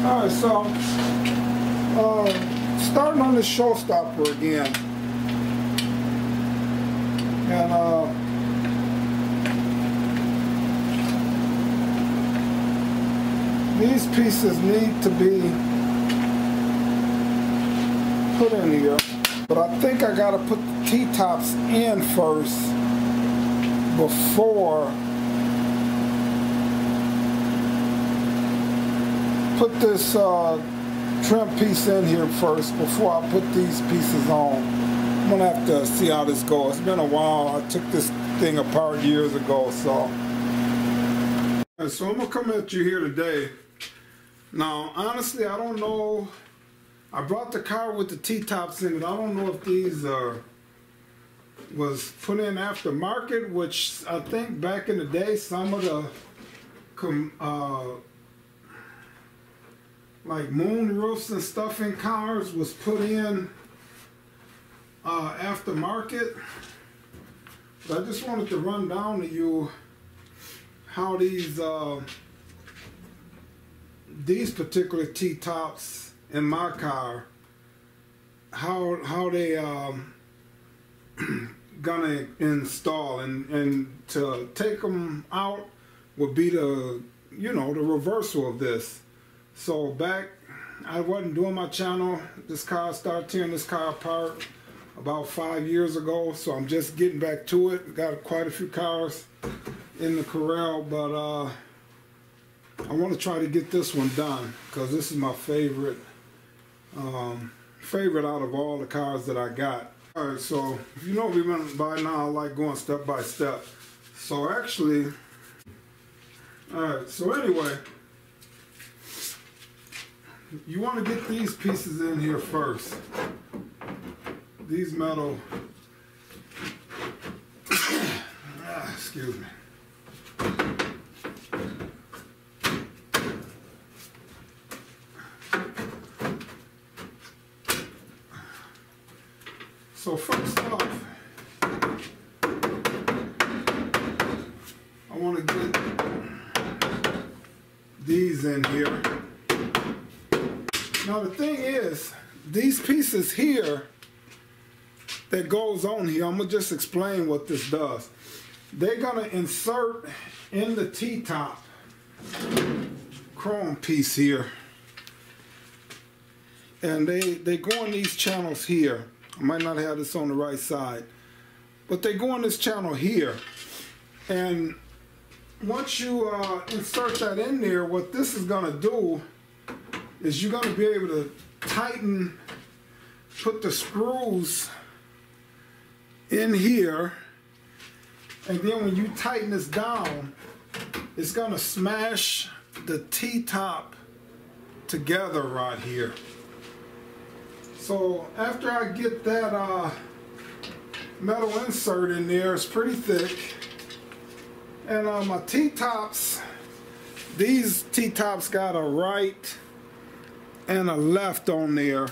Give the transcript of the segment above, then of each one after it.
Alright, so starting on this showstopper again. And these pieces need to be put in here, but I think I gotta put the T-tops in first before put this trim piece in here first before I put these pieces on. I'm gonna have to see how this goes. It's been a while. I took this thing apart years ago, so. So I'm gonna come at you here today. Now, honestly, I don't know. I brought the car with the T-tops in it. I don't know if these was put in aftermarket, which I think back in the day, some of the like moon roofs and stuff in cars was put in aftermarket. But I just wanted to run down to you how these particular T-tops in my car, how they gonna install, and to take them out would be the, you know, the reversal of this. So back, I wasn't doing my channel. This car, started tearing this car apart about 5 years ago, so I'm just getting back to it. Got quite a few cars in the corral, but I want to try to get this one done because this is my favorite out of all the cars that I got. All right, so if you know me by now, I like going step by step. So actually, all right, so anyway, you want to get these pieces in here first. These metal, excuse me. So first off, I want to get these in here. Now the thing is, these pieces here that goes on here, I'm going to just explain what this does. They're going to insert in the T-top chrome piece here. And they go in these channels here. I might not have this on the right side, but they go in this channel here. And once you insert that in there, what this is going to do is you're going to be able to tighten, put the screws in here, and then when you tighten this down, it's going to smash the T-top together right here. So after I get that metal insert in there, it's pretty thick, and my T-tops, these T-tops got a right and a left on there,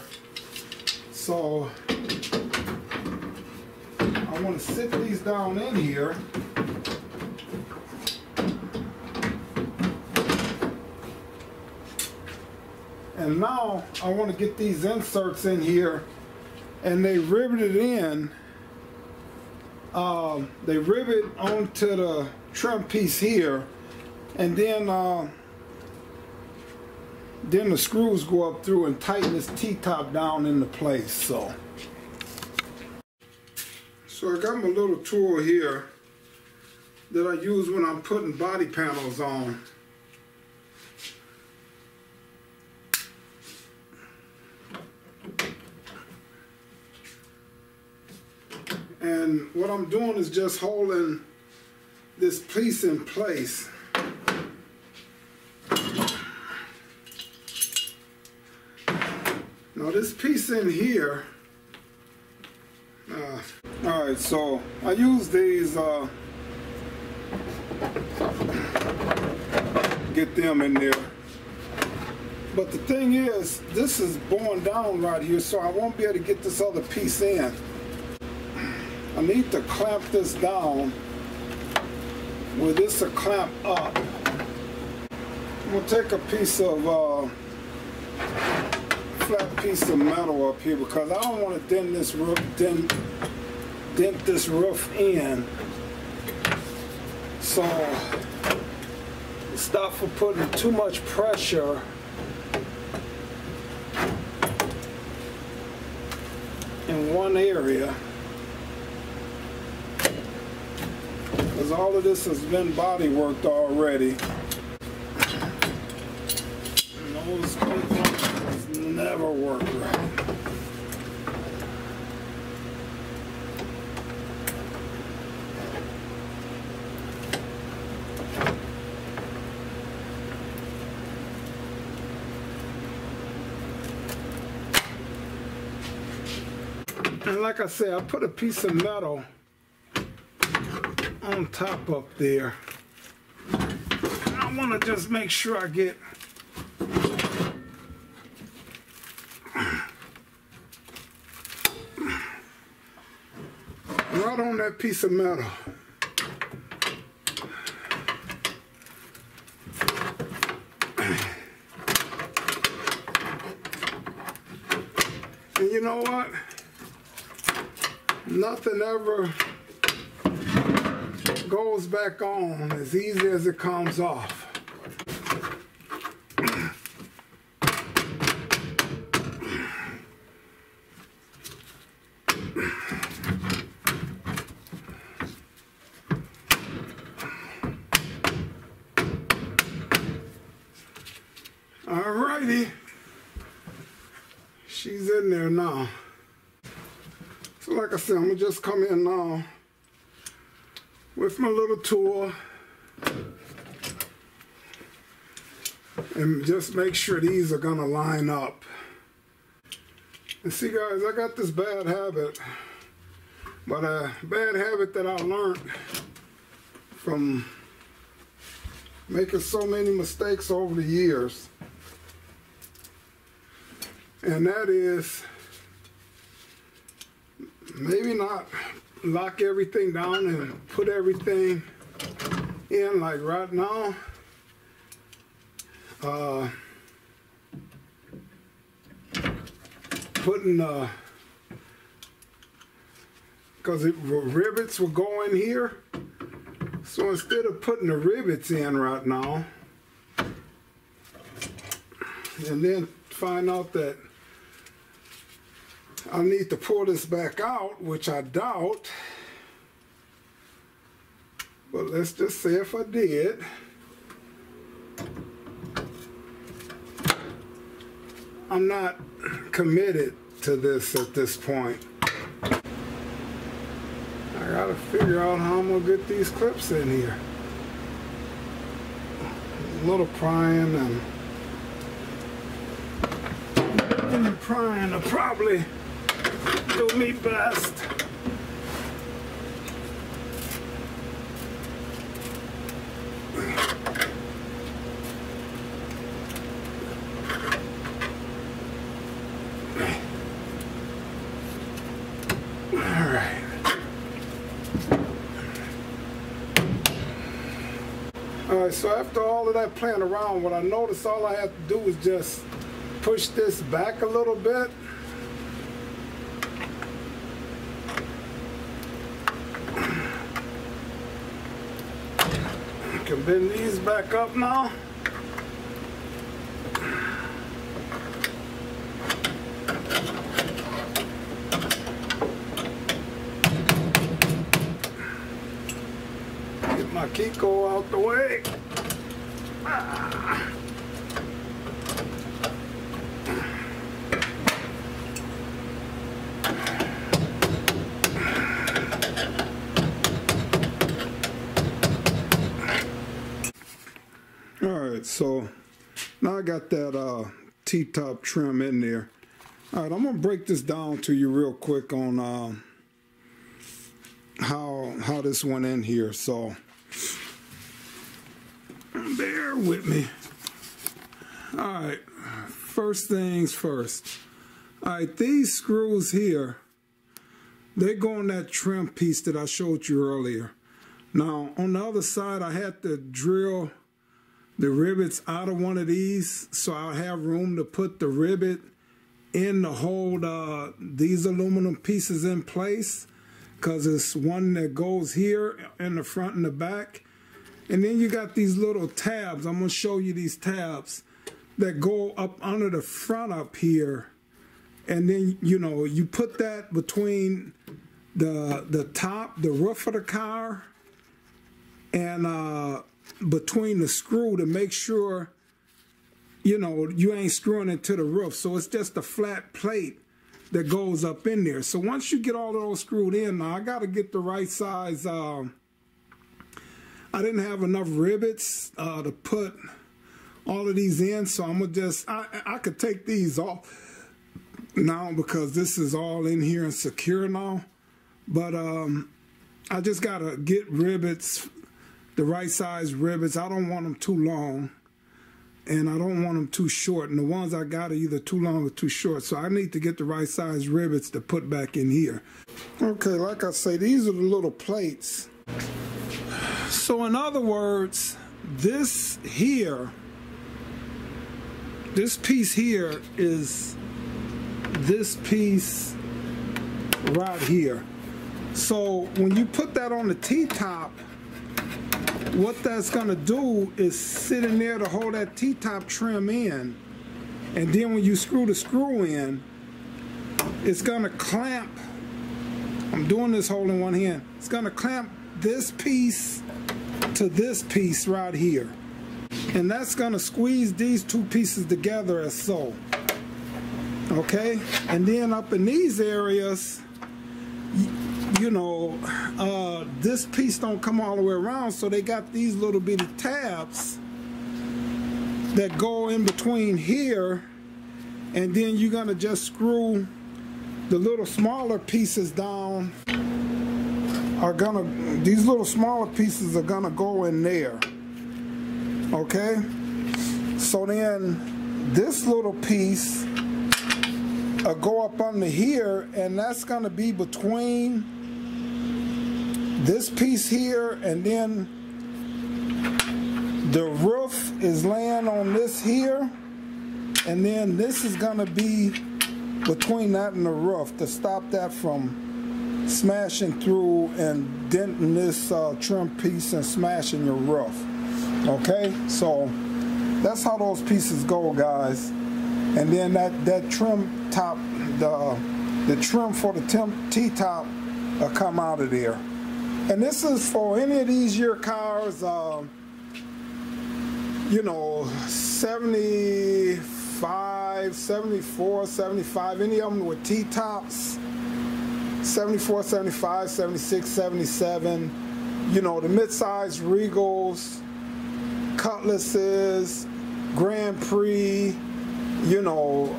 so I want to sit these down in here. And now I want to get these inserts in here, and they riveted in. They rivet onto the trim piece here, and then the screws go up through and tighten this T-top down into place. So I got my little tool here that I use when I'm putting body panels on. And what I'm doing is just holding this piece in place. Now this piece in here, alright, so I use these, get them in there. But the thing is, this is borne down right here, so I won't be able to get this other piece in. I need to clamp this down where this will clamp up. I'm going to take a piece of flat piece of metal up here because I don't want to dent this roof, dent this roof in. So stop for putting too much pressure in one area, because all of this has been body worked already. And those components never work right. And like I said, I put a piece of metal on top up there. And I want to just make sure I get right on that piece of metal. And you know what? Nothing ever goes back on as easy as it comes off. Alrighty, she's in there now. So like I said, I'm gonna just come in now with my little tool and just make sure these are gonna line up. And see guys, I got this bad habit, but a bad habit that I learned from making so many mistakes over the years. And that is maybe not lock everything down and put everything in like right now. Putting because rivets will go in here, so instead of putting the rivets in right now and then find out that I need to pull this back out, which I doubt, but let's just say if I did, I'm not committed to this at this point. I gotta figure out how I'm gonna get these clips in here. A little prying and prying will probably do me best. Alright, so after all of that playing around, what I noticed all I have to do is just push this back a little bit. I can bend these back up now. Get my Kiko out the way. Alright, so now I got that T-top trim in there. Alright, I'm going to break this down to you real quick on how this went in here, so bear with me. Alright, first things first. Alright, these screws here, they go on that trim piece that I showed you earlier. Now, on the other side, I had to drill the rivets out of one of these, so I'll have room to put the rivet in to hold these aluminum pieces in place, because it's one that goes here in the front and the back. And then you got these little tabs. I'm going to show you these tabs that go up under the front up here. And then, you know, you put that between the top, the roof of the car, and between the screw to make sure, you know, you ain't screwing into the roof. So it's just a flat plate that goes up in there. So once you get all of those screwed in, now I got to get the right size. I didn't have enough rivets to put all of these in, so I'm gonna just, I could take these off now because this is all in here and secure now. But I just gotta get rivets, the right size rivets. I don't want them too long, and I don't want them too short. And the ones I got are either too long or too short. So I need to get the right size rivets to put back in here. Okay, like I say, these are the little plates. So in other words, this here, this piece here is this piece right here. So when you put that on the T-top, what that's gonna do is sit in there to hold that T-top trim in. And then when you screw the screw in, it's gonna clamp, I'm doing this holding one hand, it's gonna clamp this piece to this piece right here. And that's gonna squeeze these two pieces together as so. Okay? And then up in these areas, you know, this piece don't come all the way around, so they got these little bitty tabs that go in between here, and then you're gonna just screw the little smaller pieces down. These little smaller pieces are gonna go in there. Okay? So then this little piece go up under here, and that's gonna be between this piece here, and then the roof is laying on this here, and then this is gonna be between that and the roof to stop that from smashing through and denting this trim piece and smashing your roof. Okay, so that's how those pieces go, guys. And then that trim top, the trim for the T-top will come out of there. And this is for any of these year cars, you know, 75, 74, 75, any of them with T-tops, 74, 75, 76, 77, you know, the mid-size Regals, Cutlasses, Grand Prix, you know,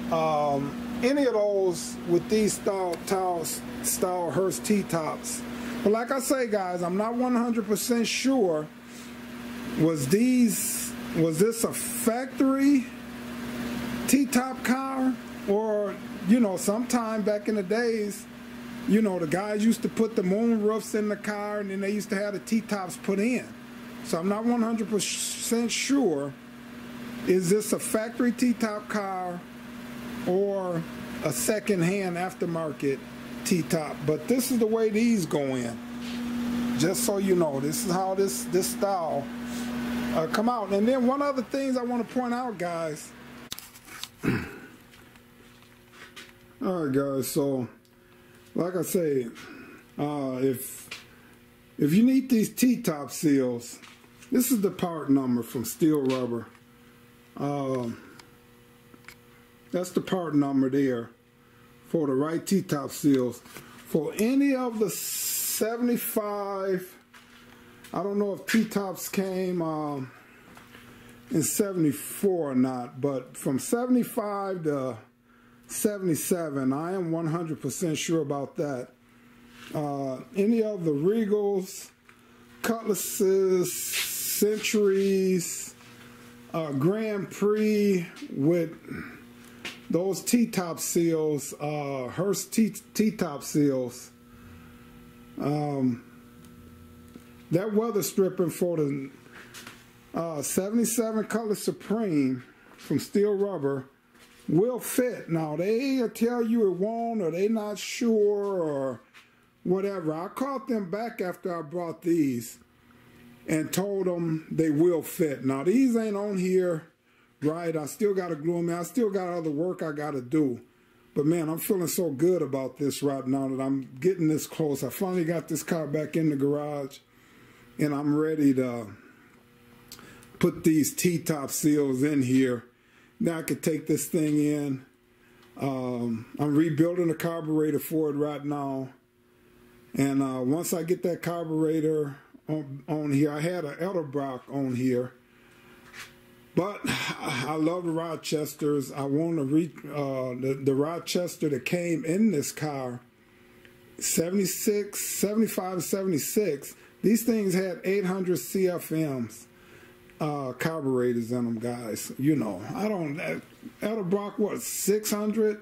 any of those with these style HURST T-tops. But like I say, guys, I'm not 100% sure. Was this a factory T-top car, or, you know, sometime back in the days, you know, the guys used to put the moon roofs in the car, and then they used to have the T-tops put in. So I'm not 100% sure. Is this a factory T-top car or a second-hand aftermarket T-top? But this is the way these go in. Just so you know, this is how this style come out. And then one other thing I want to point out, guys. All right, guys. So, like I say, if you need these T-top seals, this is the part number from STEELE Rubber. That's the part number there for the right T-top seals. For any of the 75, I don't know if T-tops came in 74 or not, but from 75 to 77, I am 100% sure about that. Any of the Regals, Cutlasses, Centuries, Grand Prix with those T-top seals, HURST T-top seals, that weather stripping for the 77 Cutlass Supreme from Steel Rubber will fit. Now they tell you it won't, or they not sure, or whatever. I called them back after I brought these and told them they will fit. Now these ain't on here right. I still got to glue them in. I still got other work I got to do. But man, I'm feeling so good about this right now that I'm getting this close. I finally got this car back in the garage, and I'm ready to put these T-top seals in here. Now I could take this thing in. I'm rebuilding the carburetor for it right now. And once I get that carburetor on here, I had an Edelbrock on here. But I love the Rochesters. I want to the Rochester that came in this car, 75, 76. These things had 800 CFMs. Carburetors in them, guys. You know, I don't, Edelbrock, what, 600?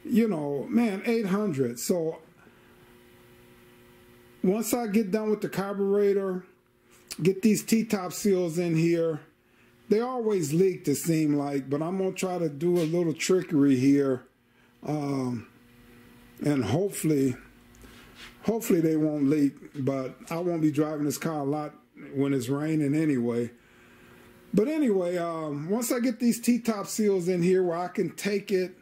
You know, man, 800. So once I get done with the carburetor, get these T-top seals in here. They always leak, to seem like, but I'm gonna try to do a little trickery here, and hopefully they won't leak. But I won't be driving this car a lot when it's raining anyway. But anyway, once I get these T-top seals in here where I can take it,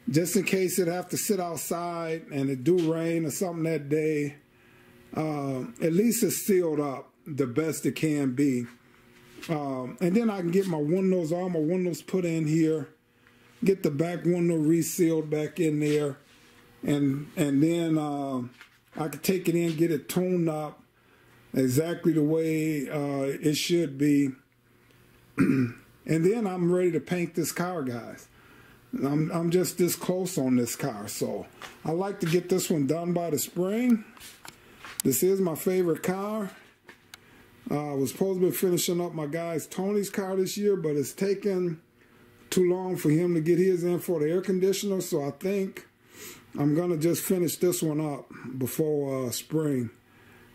just in case it have to sit outside and it do rain or something that day, at least it's sealed up the best it can be. And then I can get my windows, all my windows put in here, get the back window resealed back in there, and then I can take it in, get it tuned up exactly the way it should be. And then I'm ready to paint this car, guys. I'm just this close on this car, so I like to get this one done by the spring. This is my favorite car. I was supposed to be finishing up my guy's Tony's car this year, but it's taken too long for him to get his in for the air conditioner, so I think I'm going to just finish this one up before spring.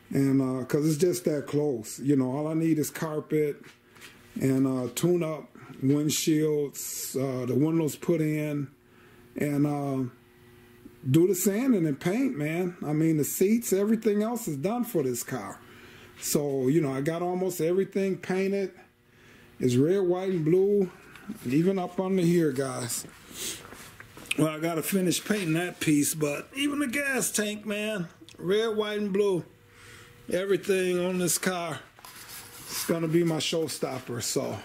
And because it's just that close. You know, all I need is carpet and tune up windshields, the windows put in, and do the sanding and paint, man. I mean, the seats, everything else is done for this car. So, you know, I got almost everything painted. It's red, white, and blue, even up under here, guys. Well, I got to finish painting that piece, but even the gas tank, man, red, white, and blue. Everything on this car is going to be my showstopper. So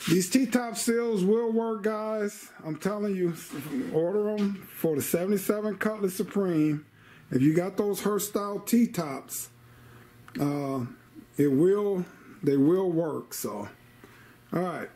these T-top seals will work, guys. I'm telling you, order them for the 77 Cutlass Supreme. If you got those HURST style T-tops, they will work. So, all right.